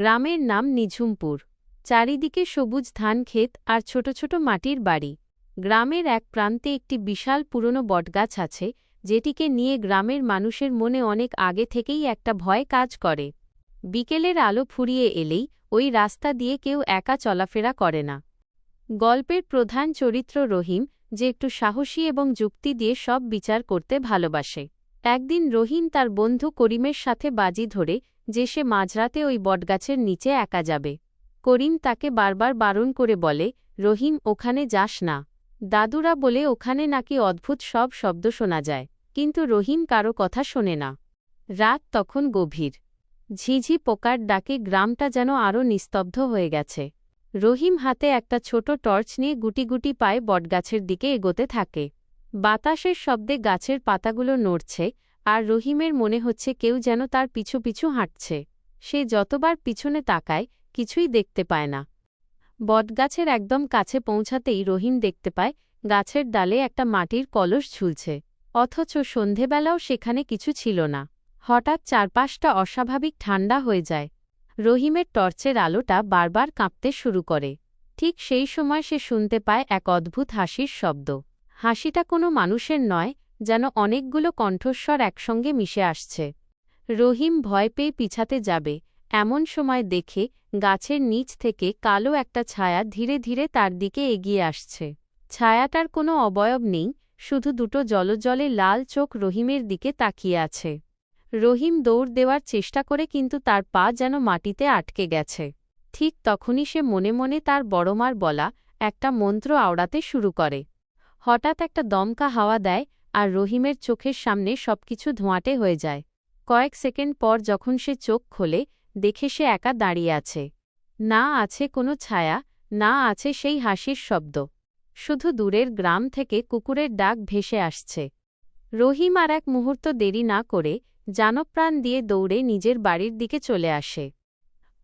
গ্রামের নাম নিঝুমপুর। চারিদিকে সবুজ ধানক্ষেত আর ছোট ছোট মাটির বাড়ি। গ্রামের এক প্রান্তে একটি বিশাল পুরনো বটগাছ আছে, যেটিকে নিয়ে গ্রামের মানুষের মনে অনেক আগে থেকেই একটা ভয় কাজ করে। বিকেলের আলো ফুরিয়ে এলেই ওই রাস্তা দিয়ে কেউ একা চলাফেরা করে না। গল্পের প্রধান চরিত্র রহিম, যে একটু সাহসী এবং যুক্তি দিয়ে সব বিচার করতে ভালোবাসে। একদিন রহিম তার বন্ধু করিমের সাথে বাজি ধরে যে সে মাঝরাতে ওই বটগাছের নিচে একা যাবে। করিম তাকে বারবার বারণ করে বলে, রহিম, ওখানে যাস না। দাদুরা বলে ওখানে নাকি অদ্ভুত সব শব্দ শোনা যায়। কিন্তু রহিম কারো কথা শোনে না। রাত তখন গভীর। ঝিঝি পোকার ডাকে গ্রামটা যেন আরও নিস্তব্ধ হয়ে গেছে। রহিম হাতে একটা ছোট টর্চ নিয়ে গুটি গুটি পায়ে বটগাছের দিকে এগোতে থাকে। বাতাসের শব্দে গাছের পাতাগুলো নড়ছে, আর রহিমের মনে হচ্ছে কেউ যেন তার পিছু পিছু হাঁটছে। সে যতবার পিছনে তাকায়, কিছুই দেখতে পায় না। বটগাছের একদম কাছে পৌঁছাতেই রহিম দেখতে পায় গাছের ডালে একটা মাটির কলস ঝুলছে। অথচ সন্ধেবেলাও সেখানে কিছু ছিল না। হঠাৎ চারপাশটা অস্বাভাবিক ঠান্ডা হয়ে যায়। রহিমের টর্চের আলোটা বারবার কাঁপতে শুরু করে। ঠিক সেই সময় সে শুনতে পায় এক অদ্ভুত হাসির শব্দ। হাসিটা কোনো মানুষের নয়, যেন অনেকগুলো কণ্ঠস্বর একসঙ্গে মিশে আসছে। রহিম ভয় পেয়ে পিছাতে যাবে, এমন সময় দেখে গাছের নিচ থেকে কালো একটা ছায়া ধীরে ধীরে তার দিকে এগিয়ে আসছে। ছায়াটার কোনো অবয়ব নেই, শুধু দুটো জ্বলজ্বলে লাল চোখ রহিমের দিকে তাকিয়ে আছে। রহিম দৌড় দেওয়ার চেষ্টা করে, কিন্তু তার পা যেন মাটিতে আটকে গেছে। ঠিক তখনই সে মনে মনে তার বড়মার বলা একটা মন্ত্র আওড়াতে শুরু করে। হঠাৎ একটা দমকা হাওয়া দেয়, আর রহিমের চোখের সামনে সবকিছু ধোঁয়াটে হয়ে যায়। কয়েক সেকেন্ড পর যখন সে চোখ খোলে, দেখে সে একা দাঁড়িয়ে আছে। না আছে কোনো ছায়া, না আছে সেই হাসির শব্দ। শুধু দূরের গ্রাম থেকে কুকুরের ডাক ভেসে আসছে। রহিম আর এক মুহূর্ত দেরি না করে জানপ্রাণ দিয়ে দৌড়ে নিজের বাড়ির দিকে চলে আসে।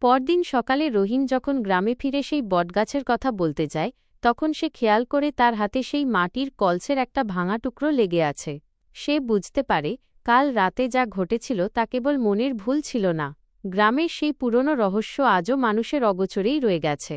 পরদিন সকালে রহিম যখন গ্রামে ফিরে সেই বটগাছের কথা বলতে যায়, তখন সে খেয়াল করে তার হাতে সেই মাটির কলসের একটা ভাঙা টুকরো লেগে আছে। সে বুঝতে পারে কাল রাতে যা ঘটেছিল তা কেবল মনের ভুল ছিল না। গ্রামের সেই পুরনো রহস্য আজও মানুষের অগোচরেই রয়ে গেছে।